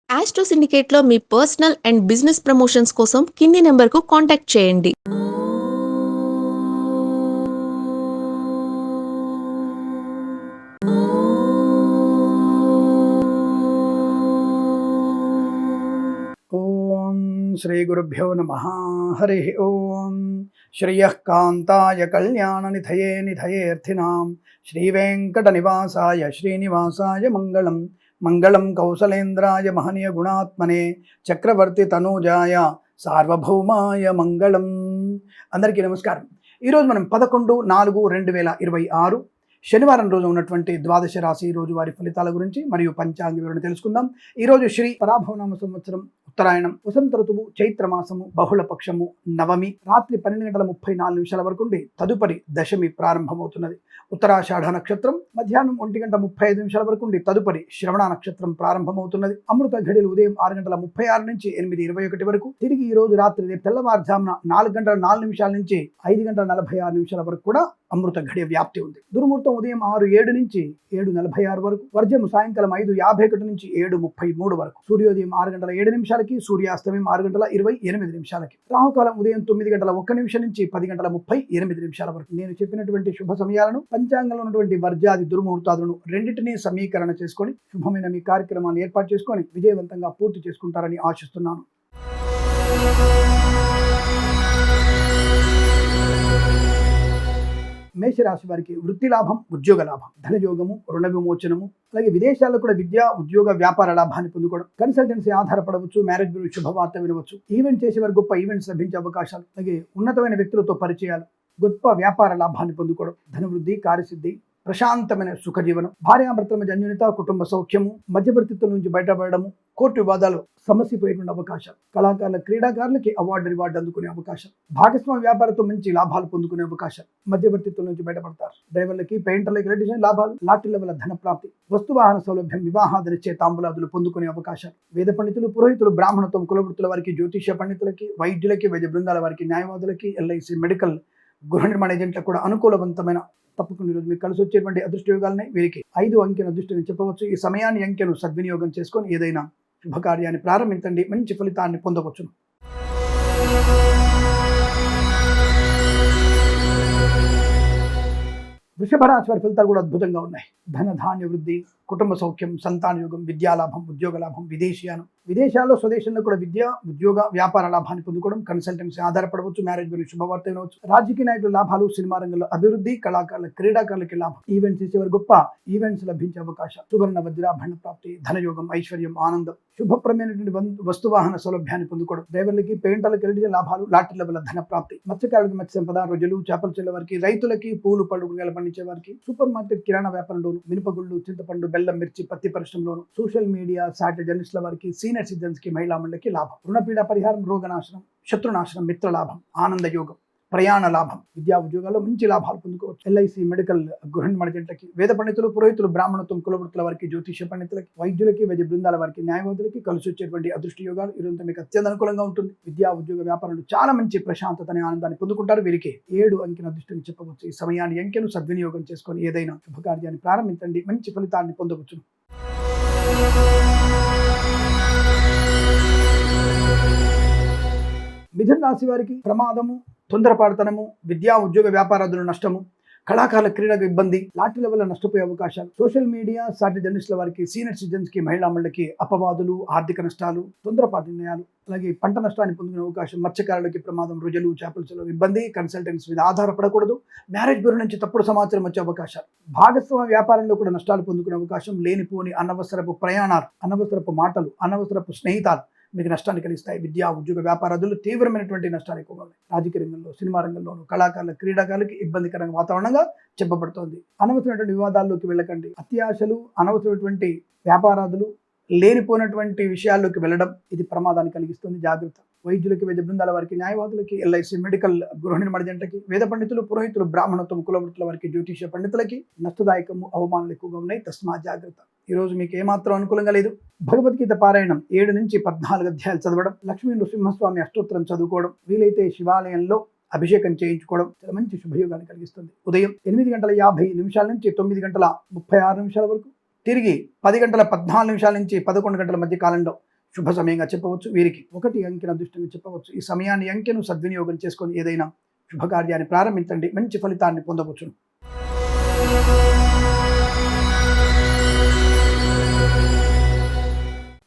Astro సిండికేట్లో మీ personal and business promotions కోసం కింది నెంబర్కు కాంటాక్ట్ చేయండి. ఓం శ్రీ గురుభ్యో నమః. హరి ఓం. శ్రియః కాంతాయ కళ్యాణ నిధయే నిధయేర్థినాం శ్రీ వెంకట నివాసాయ శ్రీనివాసాయ మంగళం. మంగళం కౌసలేంద్రాయ మహనీయ గుణాత్మనే చక్రవర్తి తనూజాయ సార్వభౌమాయ మంగళం. అందరికీ నమస్కారం. ఈరోజు మనం 11/4/2026 శనివారం రోజు ఉన్నటువంటి ద్వాదశ రాశి రోజువారి ఫలితాల గురించి మరియు పంచాంగ వివరణ తెలుసుకుందాం. ఈరోజు శ్రీ పరాభవనామ సంవత్సరం ఉత్తరాయణం, వసంత ఋతువు, చైత్రమాసము, బహుళ పక్షము, నవమి రాత్రి 12:34 వరకు ఉండి తదుపరి దశమి ప్రారంభమవుతున్నది. ఉత్తరాషాఢ నక్షత్రం మధ్యాహ్నం 1:35 వరకు ఉండి తదుపరి శ్రవణ నక్షత్రం ప్రారంభమవుతున్నది. అమృత ఘడియలు ఉదయం 6:36 నుంచి 8:21 వరకు. తిరిగి ఈ రోజు రాత్రి రేపు తెల్లవారుజామున 4:04 నుంచి 5:46 వరకు కూడా అమృత ఘడియ వ్యాప్తి ఉంది. దుర్ముహూర్తం ఉదయం 6:07 నుంచి 7:46 వరకు. వర్జము సాయంకాలం 5:51 నుంచి 7:33 వరకు. సూర్యోదయం 6:07 సూర్యాస్తమయం 6:28 రాహుకాలం ఉదయం 9:01 నుంచి 10:38 వరకు. నేను చెప్పినటువంటి శుభ సమయాలను, పంచాంగంలో ఉన్నటువంటి వర్జాది దుర్ముహూర్తాలను రెండింటినీ సమీకరణ చేసుకొని శుభమైన మీ కార్యక్రమాన్ని ఏర్పాటు చేసుకొని విజయవంతంగా పూర్తి చేసుకుంటారని ఆశిస్తున్నాను. మేషరాశి వారికి వృత్తి లాభం, ఉద్యోగ లాభం, ధనయోగము, రుణ విమోచనము, అలాగే విదేశాల్లో కూడా విద్య, ఉద్యోగ, వ్యాపార లాభాన్ని పొందుకోవడం, కన్సల్టెన్సీ ఆధారపడవచ్చు, మ్యారేజ్ బ్యూరో శుభవార్త వినవచ్చు, ఈవెంట్ చేసేవారు గొప్ప ఈవెంట్స్ లభించే అవకాశాలు, అలాగే ఉన్నతమైన వ్యక్తులతో పరిచయాలు, గొప్ప వ్యాపార లాభాన్ని పొందుకోవడం, ధనవృద్ధి, కార్యసిద్ధి, ప్రశాంతమైన సుఖజీవనం, భార్యాభర్తల మధ్య అన్యోన్యత, కుటుంబ సౌఖ్యము, మధ్యవర్తిత్వం నుంచి బయటపడము, కోర్టు వివాదాలు సమస్యపోయేటువంటి అవకాశాలు, కళాకారుల, క్రీడాకారులకి అవార్డు రివార్డు అందుకునే అవకాశం, భాగస్వామ్య వ్యాపారంతో మంచి లాభాలు పొందుకునే అవకాశాలు, మధ్యవర్తిత్వం నుంచి బయటపడతారు. డ్రైవర్లకి, పెయింటర్లకి, ఎలక్ట్రీషియన్ లాభాలు, లాటరీ లెవెల్ ధన ప్రాప్తి, వస్తువాహన సౌలభ్యం, వివాహాది నిశ్చయ తాంబూలాదులు పొందుకునే అవకాశాలు, వేద పండితులు, పురోహితులు, బ్రాహ్మణత్వం, కులవృత్తుల వారికి, జ్యోతిష పండితులకి, వైద్యులకి, వైద్య బృందాల వారికి, న్యాయవాదులకి, ఎల్ఐసి, మెడికల్, గృహ నిర్మాణ ఏజెంట్లకు కూడా అనుకూలవంతమైన తప్పకుండా ఈరోజు మీకు కలిసి వచ్చేటువంటి అదృష్ట యోగాలని వీరికి 5 అంకెను అదృష్టం చెప్పవచ్చు. ఈ సమయాన్ని అంకెను సద్వినియోగం చేసుకొని ఏదైనా శుభకార్యాన్ని ప్రారంభించండి, మంచి ఫలితాన్ని పొందవచ్చును. వృషభ రాశి వారి ఫలితాలు కూడా అద్భుతంగా ఉన్నాయి. ధన ధాన్య వృద్ధి, కుటుంబ సౌఖ్యం, సంతాన యోగం, విద్యాలాభం, ఉద్యోగ లాభం, విదేశీయానం, విదేశాల్లో స్వదేశంలో కూడా విద్య, ఉద్యోగ, వ్యాపార లాభాన్ని పొందుకోవడం, కన్సల్టెన్సీ ఆధారపడవచ్చు, మ్యారేజ్ గురించి శుభవార్త వినవచ్చు, రాజకీయ నాయకుల లాభాలు, సినిమా రంగంలో అభివృద్ధి, కళాకారుల, క్రీడాకారులకి లాభం, ఈవెంట్స్ చేసేవారు గొప్ప ఈవెంట్స్ లభించే అవకాశం, సువర్ణ వజ్రాభరణ ప్రాప్తి, ధనయోగం, ఐశ్వర్యం, ఆనందం, శుభప్రమైనటువంటి వస్తువాహన సౌలభ్యాన్ని పొందుకోవడం, డ్రైవర్లకి, పెయింటర్లకి ఎల్ఐసి లాభాలు, లాటరీ లెవెల్ ధన ప్రాప్తి, మత్స్యకారులకి మత్స్య సంపద, రొయ్యలు, చేపల చెల్ల వారికి, రైతులకి, పూలు, పళ్ళు, కూరగాయలు పండించే వారికి, సూపర్ మార్కెట్, కిరాణా వ్యాపారంలోను, మినపగుళ్ళు, చింతపండు, బెల్లం, మిర్చి, పత్తి పరిశ్రమలోను, సోషల్ మీడియా, సాటిలైట్ జర్నలిస్టుల వారికి, సీనియర్ సిటిజన్స్ కి, మహిళా మండలికి లాభం, రుణపీడ పరిహారం, రోగనాశనం, శత్రునాశనం, మిత్ర లాభం, ఆనంద యోగం, ప్రయాణ లాభం, విద్యా ఉద్యోగాల్లో మంచి లాభాలు పొందుకోవచ్చు. ఎల్ఐసి, మెడికల్, గృహ నిర్మాణ ఏజెంట్లకి, వేద పండితులు, పురోహితులు, బ్రాహ్మణత్వం, కులవృత్తుల వారికి, జ్యోతిష పండితులకి, వైద్యులకి, వైద్య బృందాల వారికి, న్యాయవాదులకి కలిసి వచ్చేటువంటి అదృష్ట యోగాలు ఈరోజు మీకు అత్యంత అనుకూలంగా ఉంటుంది. విద్యా ఉద్యోగ వ్యాపారంలో చాలా మంచి ప్రశాంతతని, ఆనందాన్ని పొందుకుంటారు. వీరికి 7 అంకెను అదృష్టం చెప్పవచ్చు. ఈ సమయాన్ని అంకెను సద్వినియోగం చేసుకొని ఏదైనా శుభకార్యాన్ని ప్రారంభించండి, మంచి ఫలితాన్ని పొందవచ్చు. మిథున రాశి వారికి ప్రమాదము, తొందరపాటుతనము, విద్యా ఉద్యోగ వ్యాపారాదులు నష్టము, కళాకారుల, క్రీడకు ఇబ్బంది, లాటరీ లెవెల్ నష్టపోయే అవకాశాలు, సోషల్ మీడియా, సాటి జర్నలిస్టుల వారికి, సీనియర్ సిటిజన్స్ కి, మహిళా మండలికి అపవాదులు, ఆర్థిక నష్టాలు, తొందరపాటు నిర్ణయాలు, అలాగే పంట నష్టాన్ని పొందుకునే అవకాశం, మత్స్యకారులకి ప్రమాదం, రొయ్యలు, చేపల చెరువు ఇబ్బంది, కన్సల్టెన్సీ మీద ఆధారపడకూడదు, మ్యారేజ్ బ్యూరో నుంచి తప్పుడు సమాచారం వచ్చే అవకాశాలు, భాగస్వామ్య వ్యాపారంలో కూడా నష్టాలు పొందుకునే అవకాశం, లేనిపోని అనవసరపు ప్రయాణాలు, అనవసరపు మాటలు, అనవసరపు స్నేహితాలు మీకు నష్టాన్ని కలిగిస్తాయి. విద్యా ఉద్యోగ వ్యాపారాదులు తీవ్రమైనటువంటి నష్టాలు ఎక్కువగా ఉన్నాయి. రాజకీయ రంగంలో, సినిమా రంగంలోను, కళాకారుల, క్రీడాకారులకి ఇబ్బందికరంగా వాతావరణంగా చెప్పబడుతోంది. అనవసరమైనటువంటి వివాదాల్లోకి వెళ్ళకండి. అత్యాశలు, అనవసరమైనటువంటి వ్యాపారాదులు, లేనిపోయినటువంటి విషయాల్లోకి వెళ్ళడం ఇది ప్రమాదాన్ని కలిగిస్తుంది. జాగ్రత్త. వైద్యులకి, వైద్య బృందాల వారికి, న్యాయవాదులకి, ఎల్ఐసి, మెడికల్, గృహ నిర్మాణ ఏజెంట్లకి, వేద పండితులు, పురోహితులు, బ్రాహ్మణత్వం, కులవృత్తుల వారికి, జ్యోతిష పండితులకి నష్టదాయకము, అవమానాలు ఎక్కువగా ఉన్నాయి. తస్మా జాగ్రత్త. ఈరోజు మీకు ఏమాత్రం అనుకూలంగా లేదు. భగవద్గీత పారాయణం 7 నుంచి 14 అధ్యాయాలు చదవడం, లక్ష్మీ నృసింహస్వామి అష్టోత్తరం చదువుకోవడం, వీలైతే శివాలయంలో అభిషేకం చేయించుకోవడం చాలా మంచి శుభయోగాన్ని కలిగిస్తుంది. ఉదయం 8:50 నుంచి 9:36 వరకు, తిరిగి 10:14 నుంచి 11 గంటల మధ్య కాలంలో శుభ సమయంగా చెప్పవచ్చు. వీరికి 1 అంకెను అదృష్టంగా చెప్పవచ్చు. ఈ సమయాన్ని అంకెను సద్వినియోగం చేసుకొని ఏదైనా శుభకార్యాన్ని ప్రారంభించండి, మంచి ఫలితాన్ని పొందవచ్చును.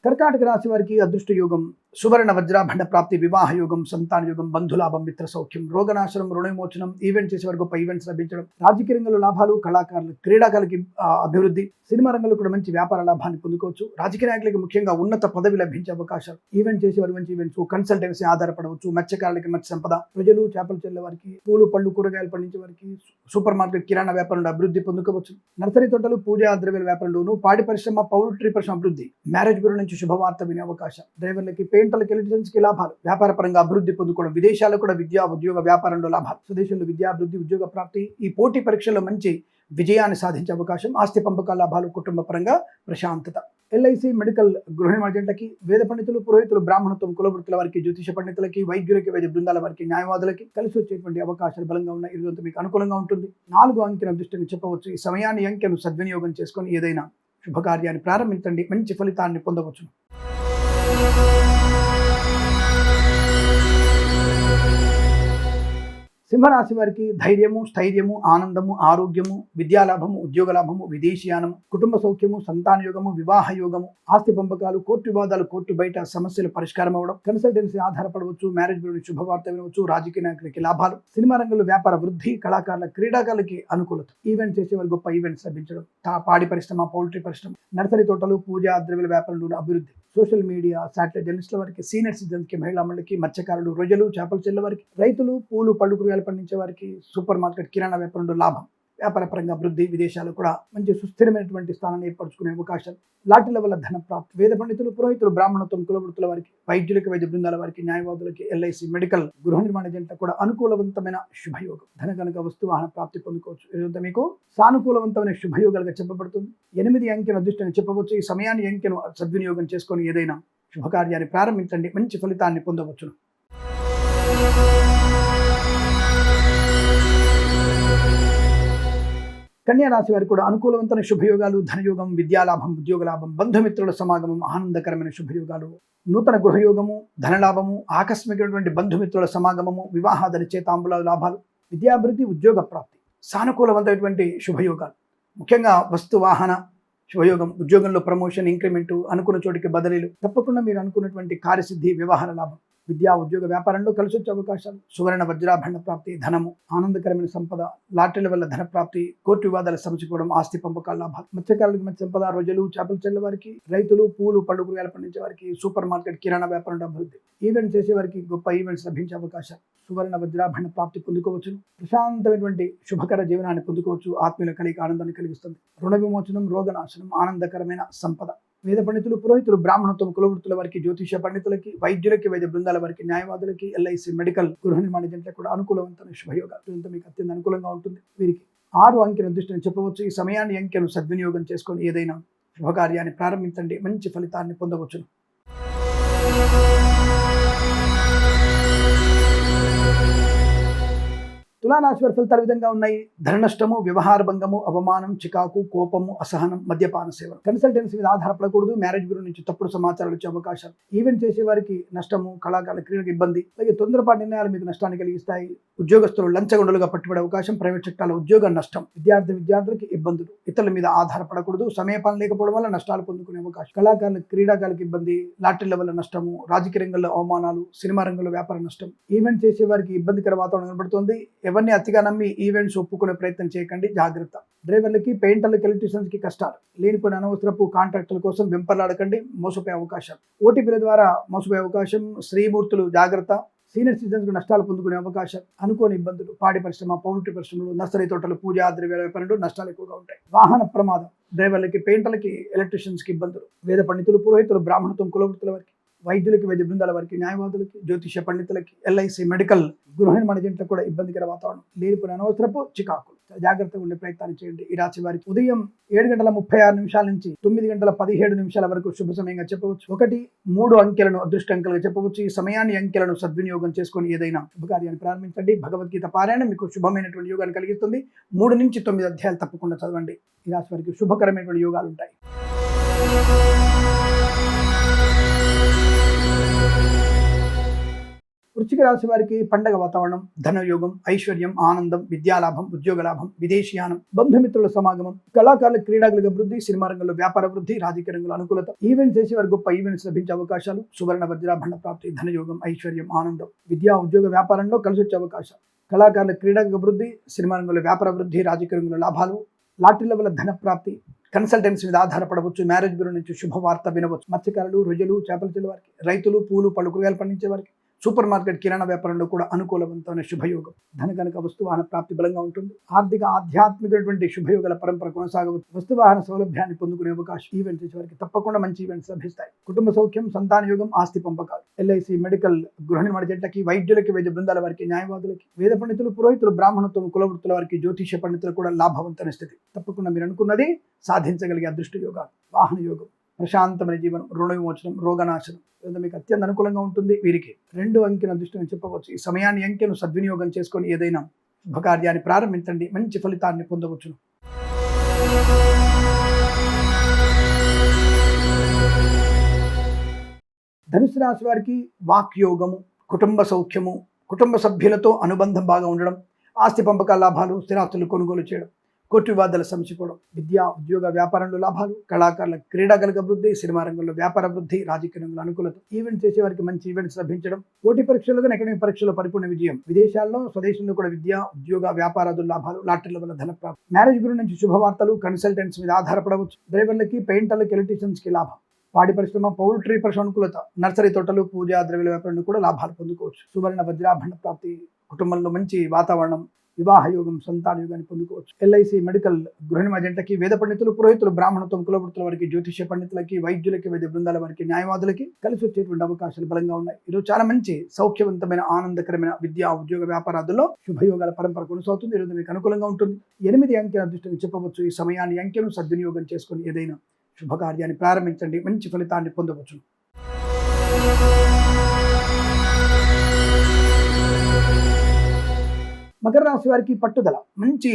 కర్కాటక రాశి వారికి అదృష్ట యోగం సువర్ణ వజ్రాభండ ప్రాప్తి, వివాహ యోగం, సంతాన యోగం, బంధులాభం, మిత్ర సౌఖ్యం, రోగనాశనం, రుణ విమోచనం, ఈవెంట్ చేసే వరకు గొప్ప ఈవెంట్స్ లభించడం, రాజకీయ రంగంలో లాభాలు, కళాకారులు క్రీడాకారులకి అభివృద్ధి, సినిమా రంగంలో కూడా మంచి వ్యాపార లాభాన్ని పొందుకోవచ్చు. రాజకీయ నాయకులకి ముఖ్యంగా ఉన్నత పదవి లభించే అవకాశాలు, ఈవెంట్ చేసే వారికి మంచి ఈవెంట్స్, కన్సల్టెన్సీ ఆధారపడవచ్చు, మత్స్యకారులకి మత్స్య సంపద, ప్రజలు చేపలు చెల్లే వారికి, పూలు పళ్ళు కూరగాయలు పండించే వారికి, సూపర్ మార్కెట్ కిరాణా వ్యాపారంలో అభివృద్ధి పొందుకోవచ్చు. నర్సరీ తోటలు, పూజా ద్రవ్యాల వ్యాపారంలోను, పాడి పరిశ్రమ, పౌల్ట్రీ పరిశ్రమ అభివృద్ధి, మ్యారేజ్ బ్యూరో నుంచి శుభవార్త వినే అవకాశం, డ్రైవర్లకి, పెయింటర్లకి, ఎలక్ట్రీషియన్స్ కి లాభాలు, వ్యాపార పరంగా అభివృద్ధి పొందుకోవడం, విదేశాల్లో కూడా విద్యా ఉద్యోగ వ్యాపారంలో లాభాలు, స్వదేశంలో విద్యా అభివృద్ధి, ఉద్యోగ ప్రాప్తి, ఈ పోటీ పరీక్షల్లో మంచి విజయాన్ని సాధించే అవకాశం, ఆస్తి పంపకాల లాభాలు, కుటుంబ పరంగా ప్రశాంతత. ఎల్ఐసి మెడికల్ గృహ ఏజెంట్లకి, వేద పండితులు, పురోహితులు, బ్రాహ్మణత్వం, కులవృత్తుల వారికి, జ్యోతిష పండితులకి, వైద్యులకి, వైద్య బృందాల వారికి, న్యాయవాదులకి కలిసి వచ్చేటువంటి అవకాశాలు బలంగా ఉన్నాయి. ఈ రోజు మీకు అనుకూలంగా ఉంటుంది. 4 అంకెను అదృష్టంగా చెప్పవచ్చు. ఈ సమయాన్ని అంకెను సద్వినియోగం చేసుకొని ఏదైనా శుభకార్యాన్ని ప్రారంభించండి, మంచి ఫలితాన్ని పొందవచ్చు. సింహరాశి వారికి ధైర్యము, స్థైర్యము, ఆనందము, ఆరోగ్యము, విద్యాలాభము, ఉద్యోగ లాభము, విదేశీయానము, కుటుంబ సౌఖ్యము, సంతాన యోగము, వివాహ యోగము, ఆస్తి పంపకాలు, కోర్టు వివాదాలు, కోర్టు బయట సమస్యలు పరిష్కారం అవ్వడం, కన్సల్టెన్సీ ఆధారపడవచ్చు, మ్యారేజ్ బ్యూరో శుభవార్త వినవచ్చు, రాజకీయ నాయకులకి లాభాలు, సినిమా రంగంలో వ్యాపార వృద్ధి, కళాకారుల క్రీడాకారులకి అనుకూలత, ఈవెంట్ చేసేవారు గొప్ప ఈవెంట్స్ లభించడం, పాడి పరిశ్రమ, పౌల్ట్రీ పరిశ్రమ, నర్సరీ తోటలు, పూజా ద్రవ్యాల వ్యాపారంలో అభివృద్ధి, సోషల్ మీడియా, శాటిలైట్ జర్నలిస్టుల వారికి, సీనియర్ సిటిజన్స్కి, మహిళా మండలికి, మత్స్యకారులు, రొయ్యలు, చేపలు చెల్లె వారికి, రైతులు, పూలు పళ్ళు కూరగాయలు పండించే వారికి, సూపర్ మార్కెట్ కిరాణా వ్యాపారంలో లాభం, వ్యాపార పరంగా అభివృద్ధి, విదేశాలు కూడా మంచి సుస్థిరమైనటువంటి స్థానాన్ని ఏర్పరచుకునే అవకాశాలు, లాటరీల వల్ల ధన ప్రాప్తి, వేద పండితులు, పురోహితులు, బ్రాహ్మణత్వం, కులవృత్తుల వారికి, వైద్యులకి, వైద్య బృందాల వారికి, న్యాయవాదులకి, ఎల్ఐసి మెడికల్ గృహ నిర్మాణ ఏజెంట్లకు కూడా అనుకూలవంతమైన శుభయోగం, ధన కనుక వస్తు వాహన ప్రాప్తి పొందుకోవచ్చు. ఇదంతా మీకు సానుకూలవంతమైన శుభయోగాలుగా చెప్పబడుతుంది. 8 అంకెను అదృష్టంగా చెప్పవచ్చు. ఈ సమయాన్ని అంకెను సద్వినియోగం చేసుకొని ఏదైనా శుభకార్యాన్ని ప్రారంభించండి, మంచి ఫలితాన్ని పొందవచ్చును. కన్యా రాశి వారికి కూడా అనుకూలవంతమైన శుభయోగాలు, ధనయోగం, విద్యాలాభం, ఉద్యోగ లాభం, బంధుమిత్రుల సమాగమం, ఆనందకరమైన శుభయోగాలు, నూతన గృహయోగము, ధనలాభము, ఆకస్మికమైనటువంటి బంధుమిత్రుల సమాగమము, వివాహాదరి చేతాంబుల లాభాలు, విద్యాభివృద్ధి, ఉద్యోగ ప్రాప్తి, సానుకూలవంతమైనటువంటి శుభయోగాలు, ముఖ్యంగా వస్తు వాహన శుభయోగం, ఉద్యోగంలో ప్రమోషన్, ఇంక్రిమెంటు, అనుకున్న చోటికి బదిలీలు, తప్పకుండా మీరు అనుకున్నటువంటి కార్యసిద్ధి, వ్యవహార లాభం, విద్యా ఉద్యోగ వ్యాపారంలో కలిసి వచ్చే అవకాశాలు, సువర్ణ వజ్రాభరణ ప్రాప్తి, ధనము, ఆనందకరమైన సంపద, లాటరీల వల్ల ధన ప్రాప్తి, కోర్టు వివాదాల సమసిపోవడం, ఆస్తి పంపకాల లాభాలు, మత్స్యకారులకు మత్స్య సంపద, రొయ్యలు, చేపలు చెల్లె వారికి, రైతులు, పూలు పళ్ళు కూరగాయలు పండించే వారికి, సూపర్ మార్కెట్ కిరాణా వ్యాపారంలో అభివృద్ధి, ఈవెంట్ చేసే వారికి గొప్ప ఈవెంట్స్ లభించే అవకాశాలు, సువర్ణ వజ్రాభరణ ప్రాప్తి పొందుకోవచ్చు, ప్రశాంతమైనటువంటి శుభకర జీవనాన్ని పొందుకోవచ్చు, ఆత్మీయుల కలిగి ఆనందాన్ని కలిగిస్తుంది, రుణ విమోచనం, రోగనాశనం, ఆనందకరమైన సంపద, వేద పండితులు, పురోహితులు, బ్రాహ్మణత్వం, కులవృత్తుల వారికి, జ్యోతిష పండితులకి, వైద్యులకి, వైద్య బృందాల వారికి, న్యాయవాదులకి, ఎల్ఐసి మెడికల్ గృహ నిర్మాణ ఏజెంట్లకు కూడా అనుకూలవంతమైన శుభయోగాలు, మీకు అత్యంత అనుకూలంగా ఉంటుంది. వీరికి 6 అంకెను దృష్టిని చెప్పవచ్చు. ఈ సమయాన్ని అంకెను సద్వినియోగం చేసుకొని ఏదైనా శుభకార్యాన్ని ప్రారంభించండి, మంచి ఫలితాన్ని పొందవచ్చును. తులారాశి వారి ఫలితాలు విధంగా ఉన్నాయి. ధన నష్టము, వ్యవహార భంగము, అవమానం, చికాకు, కోపము, అసహనం, మద్యపాన సేవ, కన్సల్టెన్సీ మీద ఆధారపడకూడదు, మ్యారేజ్ బ్యూరో నుంచి తప్పుడు సమాచారాలు వచ్చే అవకాశాలు, ఈవెంట్ చేసే వారికి నష్టము, కళాకారుల క్రీడకు ఇబ్బంది, అలాగే తొందరపాటు నిర్ణయాలు మీకు నష్టాన్ని కలిగిస్తాయి, ఉద్యోగస్తులు లంచగొండలుగా పట్టుబడే అవకాశం, ప్రైవేట్ సెక్టార్లో ఉద్యోగ నష్టం, విద్యార్థులకి ఇబ్బందులు, ఇతరుల మీద ఆధారపడకూడదు, సమయపాలన లేకపోవడం వల్ల నష్టాలు పొందుకునే అవకాశం, కళాకారులకు, క్రీడాకారులకు ఇబ్బంది, లాటరీల వల్ల నష్టము, రాజకీయ రంగంలో అవమానాలు, సినిమా రంగంలో వ్యాపార నష్టం, ఈవెంట్ చేసే వారికి ఇబ్బందికర వాతావరణం కనబడుతుంది. ఎవరిని అతిగా నమ్మి ఈవెంట్స్ ఒప్పుకునే ప్రయత్నం చేయకండి, జాగ్రత్త. డ్రైవర్లకి, పెయింటర్లకి, ఎలక్ట్రీషియన్స్కి కష్టాలు, లేనిపోయిన అనవసరపు కాంట్రాక్టుల కోసం వెంపర్లాడకండి, మోసపోయే అవకాశాలు, ఓటీపీల ద్వారా మోసపోయే అవకాశం, స్త్రీమూర్తులు జాగ్రత్త, సీనియర్ సిటిజన్స్కు నష్టాలు పొందుకునే అవకాశాలు, అనుకోని ఇబ్బందులు, పాడి పరిశ్రమ, పౌల్ట్రీ పరిశ్రమలు, నర్సరీ తోటలు, పూజా ద్రవ్యాల వ్యాపారంలో నష్టాలు ఎక్కువగా ఉంటాయి, వాహన ప్రమాదం, డ్రైవర్లకి, పెయింటర్లకి, ఎలక్ట్రీషియన్స్కి ఇబ్బందులు, వేద పండితులు, పురోహితులు, బ్రాహ్మణత్వం, కులవృత్తుల వారికి, వైద్యులకి, వైద్య బృందాల వారికి, న్యాయవాదులకి, జ్యోతిష పండితులకి, ఎల్ఐసి మెడికల్ గృహ నిర్మాణ ఏజెంట్లకు కూడా ఇబ్బందికర వాతావరణం, లేనిపోయిన అనవసరపు చికాకులు, జాగ్రత్తగా ఉండే ప్రయత్నాన్ని చేయండి. ఈ రాశి వారికి ఉదయం 7:36 నుంచి 9:17 వరకు శుభ సమయంగా చెప్పవచ్చు. 1, 3 అంకెలను అదృష్ట అంకెలుగా చెప్పవచ్చు. ఈ సమయాన్ని అంకెలను సద్వినియోగం చేసుకొని ఏదైనా శుభకార్యాన్ని ప్రారంభించండి. భగవద్గీత పారాయణ మీకు శుభమైనటువంటి యోగాన్ని కలిగిస్తుంది. 3 నుంచి 9 అధ్యాయాలు తప్పకుండా చదవండి. ఈ రాశి వారికి శుభకరమైనటువంటి యోగాలు ఉంటాయి. వృశ్చిక రాశి వారికి పండగ వాతావరణం, ధనయోగం, ఐశ్వర్యం, ఆనందం, విద్యాలాభం, ఉద్యోగ లాభం, విదేశీయానం, బంధుమిత్రుల సమాగమం, కళాకారుల క్రీడాకుల అభివృద్ధి, సినిమా రంగంలో వ్యాపార వృద్ధి, రాజకీయ రంగంలో అనుకూలత, ఈవెంట్స్ చేసే వారి గొప్ప ఈవెంట్స్ లభించే అవకాశాలు, సువర్ణ వజ్రాభరణ ప్రాప్తి, ధనయోగం, ఐశ్వర్యం, ఆనందం, విద్యా ఉద్యోగ వ్యాపారంలో కలిసి వచ్చే అవకాశాలు, కళాకారుల క్రీడాకుల అభివృద్ధి, సినిమా రంగంలో వ్యాపార వృద్ధి, రాజకీయ రంగంలో లాభాలు, లాటరీల వల్ల ధన ప్రాప్తి, కన్సల్టెన్సీ మీద ఆధారపడవచ్చు, మ్యారేజ్ బ్యూరో నుంచి శుభవార్త వినవచ్చు, మత్స్యకారులు, రొయ్యలు, చేపల చెల్లి వారికి, రైతులు, పూలు, పళ్ళు, కూరగాయలు పండించే వారికి, సూపర్ మార్కెట్ కిరాణా వ్యాపారంలో కూడా అనుకూలవంతమైన శుభయోగం, ధనకనక వస్తువాహన ప్రాప్తి బలంగా ఉంటుంది. ఆర్థిక ఆధ్యాత్మికటువంటి శుభయోగాల పరంపర కొనసాగవచ్చు. వస్తువాహన సౌలభ్యాన్ని పొందుకునే అవకాశం, ఈవెంట్స్ చేసే వారికి తప్పకుండా మంచి ఈవెంట్స్ లభిస్తాయి. కుటుంబ సౌఖ్యం, సంతాన యోగం, ఆస్తి పంపకాలు, ఎల్ఐసి, మెడికల్, గృహ నిర్మాణ జంటకి, వైద్యులకి, వైద్య బృందాల వారికి, న్యాయవాదులకి, వేద పండితులు, పురోహితులు, బ్రాహ్మణత్వం, కులవృత్తుల వారికి, జ్యోతిష పండితులు కూడా లాభవంతమైన స్థితి. తప్పకుండా మీరు అనుకున్నది సాధించగలిగే అదృష్ట యోగాలు. వాహన యోగం, ప్రశాంతమైన జీవనం, రుణ విమోచనం, రోగనాశనం మీకు అత్యంత అనుకూలంగా ఉంటుంది. వీరికి 2 అంకెల అదృష్టం చెప్పవచ్చు. ఈ సమయాన్ని అంకెను సద్వినియోగం చేసుకొని ఏదైనా శుభకార్యాన్ని ప్రారంభించండి, మంచి ఫలితాన్ని పొందవచ్చును. ధనుసు రాశి వారికి వాక్యోగము, కుటుంబ సౌఖ్యము, కుటుంబ సభ్యులతో అనుబంధం బాగా ఉండడం, ఆస్తి పంపకాల లాభాలు, స్థిరాస్తులు కొనుగోలు చేయడం, కోర్టు వివాదాలు సమసిపోవడం, విద్యా ఉద్యోగ వ్యాపారంలో లాభాలు, కళాకారుల క్రీడాకల అభివృద్ధి, సినిమా రంగంలో వ్యాపార వృద్ధి, రాజకీయ రంగంలో అనుకూలత, ఈవెంట్స్ చేసే వారికి మంచి ఈవెంట్స్ లభించడం, పోటీ పరీక్షల్లో అకాడమిక్ పరీక్షల్లో పరిపూర్ణ విజయం, విదేశాల్లో స్వదేశంలో కూడా విద్యా ఉద్యోగ వ్యాపారాదుల లాభాలు, లాటరీల వల్ల ధన ప్రాప్తి, మ్యారేజ్ బ్యూరో నుంచి శుభవార్తలు, కన్సల్టెంట్స్ మీద ఆధారపడవచ్చు, డ్రైవర్లకి, పెయింటర్లకి, ఎలక్ట్రీషియన్స్ కి లాభం, పాడి పరిశ్రమ, పౌల్ట్రీ పరిశ్రమ అనుకూలత, నర్సరీ తోటలు, పూజా ద్రవ్యాల వ్యాపారంలో కూడా లాభాలు పొందుకోవచ్చు. సువర్ణ వజ్రాభరణ ప్రాప్తి, కుటుంబంలో మంచి వాతావరణం, వివాహ యోగం, సంతాన యోగాన్ని పొందుకోవచ్చు. ఎల్ఐసి, మెడికల్, గృహ నిర్మాణ జంటకి, వేద పండితులు, పురోహితులు, బ్రాహ్మణత్వం, కులవృత్తుల వారికి, జ్యోతిష పండితులకి, వైద్యులకి, వైద్య బృందాల వారికి, న్యాయవాదులకి కలిసి వచ్చేటువంటి అవకాశాలు బలంగా ఉన్నాయి. ఈరోజు చాలా మంచి సౌఖ్యవంతమైన ఆనందకరమైన విద్యా ఉద్యోగ వ్యాపారాదుల్లో శుభయోగాల పరంపర కొనసాగుతుంది. ఈరోజు మీకు అనుకూలంగా ఉంటుంది. 8 అంకెల అదృష్టంగా చెప్పవచ్చు. ఈ సమయాన్ని అంకెను సద్వినియోగం చేసుకొని ఏదైనా శుభకార్యాన్ని ప్రారంభించండి, మంచి ఫలితాన్ని పొందవచ్చు. మకర రాశి వారికి పట్టుదల, మంచి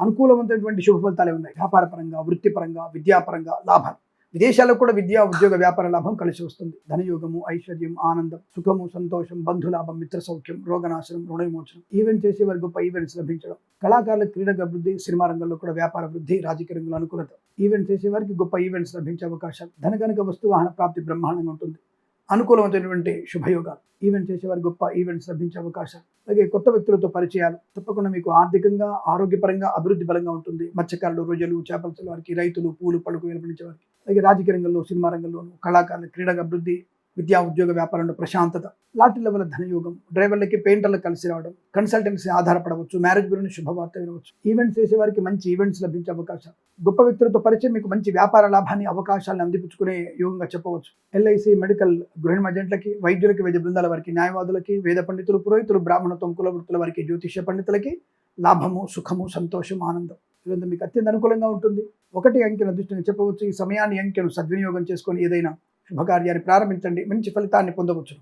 అనుకూలవంతమైనటువంటి శుభ ఫలితాలే ఉన్నాయి. వ్యాపార పరంగా, వృత్తిపరంగా, విద్యాపరంగా లాభాలు, విదేశాల్లో కూడా విద్యా ఉద్యోగ వ్యాపార లాభం కలిసి వస్తుంది. ధనయోగము, ఐశ్వర్యం, ఆనందం, సుఖము, సంతోషం, బంధులాభం, మిత్ర సౌఖ్యం, రోగనాశనం, రుణ విమోచనం, ఈవెంట్ చేసే వారి గొప్ప ఈవెంట్స్ లభించడం, కళాకారుల క్రీడక అభివృద్ధి, సినిమా రంగంలో కూడా వ్యాపార వృద్ధి, రాజకీయ రంగంలో అనుకూలత, ఈవెంట్ చేసే వారికి గొప్ప ఈవెంట్స్ లభించే అవకాశాలు, ధనకనక వస్తువాహన ప్రాప్తి బ్రహ్మాండంగా ఉంటుంది. అనుకూలమైనటువంటి శుభయోగాలు, ఈవెంట్ చేసేవారి గొప్ప ఈవెంట్స్ లభించే అవకాశాలు, అలాగే కొత్త వ్యక్తులతో పరిచయాలు, తప్పకుండా మీకు ఆర్థికంగా, ఆరోగ్యపరంగా అభివృద్ధి బలంగా ఉంటుంది. మత్స్యకారులు, రొయ్యలు, చేపల చెల్లి వారికి, రైతులు, పూలు, పళ్ళు, కూరగాయలు పండించే వారికి, అలాగే రాజకీయ రంగంలో, సినిమా రంగంలోను, కళాకారుల క్రీడా అభివృద్ధి, విద్యా ఉద్యోగ వ్యాపారంలో ప్రశాంతత, లాటరీల వల్ల ధనయోగం, డ్రైవర్లకి, పెయింటర్లకు కలిసి రావడం, కన్సల్టెన్సీ ఆధారపడవచ్చు, మ్యారేజ్ బ్యూరో నుంచి శుభవార్త వినవచ్చు, ఈవెంట్స్ చేసే వారికి మంచి ఈవెంట్స్ లభించే అవకాశాలు, గొప్ప వ్యక్తులతో పరిచయం మీకు మంచి వ్యాపార లాభాన్ని, అవకాశాలను అందిపుచ్చుకునే యోగంగా చెప్పవచ్చు. ఎల్ఐసి, మెడికల్, గృహ నిర్మాణ జంటలకి, వైద్యులకి, వైద్య బృందాల వారికి, న్యాయవాదులకి, వేద పండితులు, పురోహితులు, బ్రాహ్మణత్వం, కులవృత్తుల వారికి, జ్యోతిష పండితులకి లాభము, సుఖము, సంతోషం, ఆనందం ఇదంతా మీకు అత్యంత అనుకూలంగా ఉంటుంది. 1 అంకెల దృష్టిని చెప్పవచ్చు. ఈ సమయాన్ని అంకెను సద్వినియోగం చేసుకొని ఏదైనా శుభకార్యాన్ని ప్రారంభించండి, మంచి ఫలితాన్ని పొందవచ్చు.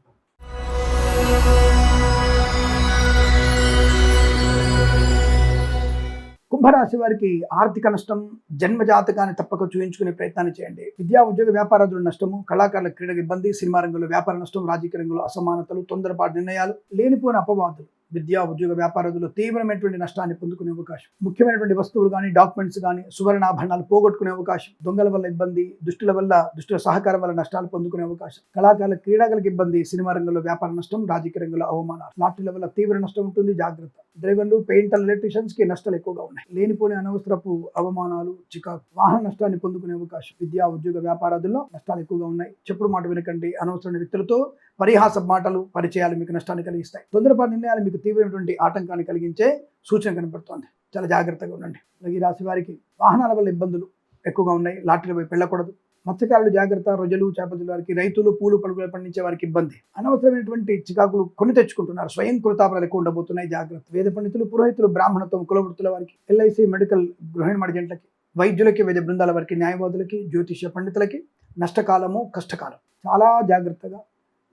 కుంభరాశి వారికి ఆర్థిక నష్టం, జన్మజాతకాన్ని తప్పక చూయించుకునే ప్రయత్నాన్ని చేయండి. విద్యా ఉద్యోగ వ్యాపారాదుల నష్టము, కళాకారుల క్రీడకు ఇబ్బంది, సినిమా రంగంలో వ్యాపార నష్టం, రాజకీయ రంగంలో అసమానతలు, తొందరపాటు నిర్ణయాలు, లేనిపోయిన అపవాదులు, విద్యా ఉద్యోగ వ్యాపారాదుల్లో తీవ్రమైనటువంటి నష్టాన్ని పొందుకునే అవకాశం, ముఖ్యమైనటువంటి వస్తువులు కానీ, డాక్యుమెంట్స్ కానీ, సువర్ణాభరణాలు పోగొట్టుకునే అవకాశం, దొంగల వల్ల ఇబ్బంది, దుష్టుల సహకారం వల్ల నష్టాలు పొందుకునే అవకాశం, కళాకారుల క్రీడాలకు ఇబ్బంది, సినిమా రంగంలో వ్యాపార నష్టం, రాజకీయ రంగంలో అవమానాలు, లాటరీల వల్ల తీవ్ర నష్టం ఉంటుంది. జాగ్రత్త. డ్రైవర్లు, పెయింటర్లు, ఎలక్ట్రీషియన్స్ కి నష్టాలు ఎక్కువగా ఉన్నాయి. లేనిపోని అనవసరపు అవమానాలు, చికాకు, వాహన నష్టాన్ని పొందుకునే అవకాశం, విద్యా ఉద్యోగ వ్యాపారాదుల్లో నష్టాలు ఎక్కువగా ఉన్నాయి. చెప్పుడు మాట వినకండి. అనవసరమైన వ్యక్తులతో పరిహాస మాటలు, పరిచయాలు మీకు నష్టాన్ని కలిగిస్తాయి. తొందరపాటు నిర్ణయాలు మీకు తీవ్రమైనటువంటి ఆటంకాన్ని కలిగించే సూచన కనబడుతోంది. చాలా జాగ్రత్తగా ఉండండి. ఈ రాశి వారికి వాహనాల వల్ల ఇబ్బందులు ఎక్కువగా ఉన్నాయి. లాటరీ వైపు వెళ్ళకూడదు. మత్స్యకారులు జాగ్రత్త. రొయ్యలు, చేపల వారికి, రైతులు, పూలు, పలుకులు పండించే వారికి ఇబ్బంది. అనవసరమైనటువంటి చికాకులు కొని తెచ్చుకుంటున్నారు. స్వయం కృతాపరాలు ఎక్కువ ఉండబోతున్నాయి. జాగ్రత్త. వేద పండితులు, పురోహితులు, బ్రాహ్మణత్వం, కులవృత్తుల వారికి, ఎల్ఐసి, మెడికల్, గృహ నిర్మాణ జంటలకి, వైద్యులకి, వైద్య బృందాల వారికి, న్యాయవాదులకి, జ్యోతిష పండితులకి నష్టకాలము, కష్టకాలం. చాలా జాగ్రత్తగా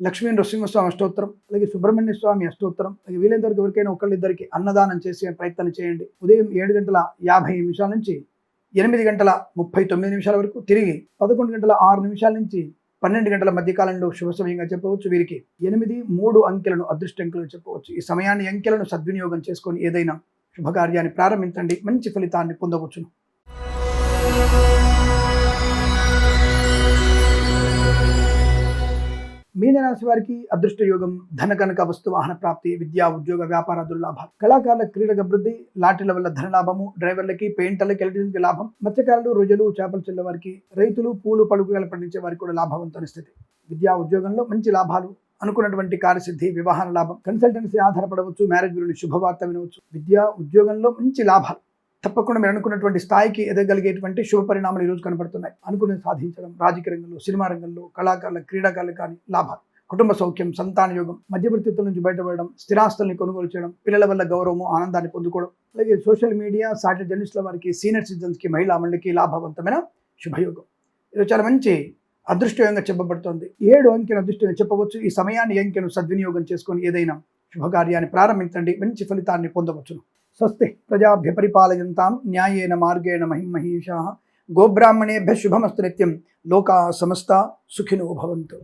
లక్ష్మీ నృసింహస్వామి అష్టోత్తరం, అలాగే సుబ్రహ్మణ్య స్వామి అష్టోత్తరం, అలాగే వీలైనంత వరకు ఎవరికైనా ఒకళ్ళిద్దరికి అన్నదానం చేసే ప్రయత్నం చేయండి. ఉదయం 7:50 నుంచి 8:39 వరకు, తిరిగి 11:06 నుంచి 12 గంటల మధ్య కాలంలో శుభ సమయంగా చెప్పవచ్చు. వీరికి 8, 3 అంకెలను అదృష్ట అంకెలు చెప్పవచ్చు. ఈ సమయాన్ని అంకెలను సద్వినియోగం చేసుకొని ఏదైనా శుభకార్యాన్ని ప్రారంభించండి, మంచి ఫలితాన్ని పొందవచ్చును. మీనరాశి వారికి అదృష్ట యోగం, ధన కనక వస్తు వాహన ప్రాప్తి, విద్యా ఉద్యోగ వ్యాపారాదుల లాభాలు, కళాకారుల క్రీడల అభివృద్ధి, లాటరీల వల్ల ధన లాభము, డ్రైవర్లకి, పెయింటర్లకి, ఎలక్ట్రీషియన్కి లాభం, మత్స్యకారులు, రొయ్యలు, చేపలు చెల్లె వారికి, రైతులు, పూలు పలుకులు పండించే వారికి కూడా లాభవంతమైన స్థితి. విద్యా ఉద్యోగంలో మంచి లాభాలు, అనుకున్నటువంటి కార్యసిద్ధి, వివాహ లాభం, కన్సల్టెన్సీ ఆధారపడవచ్చు, మ్యారేజ్ గురించి శుభవార్త వినవచ్చు. విద్యా ఉద్యోగంలో మంచి లాభాలు, తప్పకుండా మీరు అనుకున్నటువంటి స్థాయికి ఎదగలిగేటువంటి శుభ పరిణామాలు ఈరోజు కనబడుతున్నాయి. అనుకున్నది సాధించడం, రాజకీయ రంగంలో, సినిమా రంగంలో, కళాకారుల క్రీడాకారులు కానీ లాభాలు, కుటుంబ సౌఖ్యం, సంతాన యోగం, మధ్యవర్తిత్వం నుంచి బయటపడడం, స్థిరాస్తుల్ని కొనుగోలు చేయడం, పిల్లల వల్ల గౌరవము, ఆనందాన్ని పొందుకోవడం, అలాగే సోషల్ మీడియా, సాటి జర్నలిస్టుల వారికి, సీనియర్ సిటిజన్స్కి, మహిళా మండలికి లాభవంతమైన శుభయోగం. ఇది చాలా మంచి అదృష్టయోగంగా చెప్పబడుతోంది. 7 అంకెను అదృష్టంగా చెప్పవచ్చు. ఈ సమయాన్ని అంకెను సద్వినియోగం చేసుకొని ఏదైనా శుభకార్యాన్ని ప్రారంభించండి, మంచి ఫలితాన్ని పొందవచ్చును. స్వస్తి ప్రజాభ్య పరిపాలయంతాం న్యాయేన మార్గేణ మహిమహీషాః. గోబ్రాహ్మణేభ్యః శుభమస్తు నిత్యం. లోకాః సమస్తాః సుఖినో భవంతు.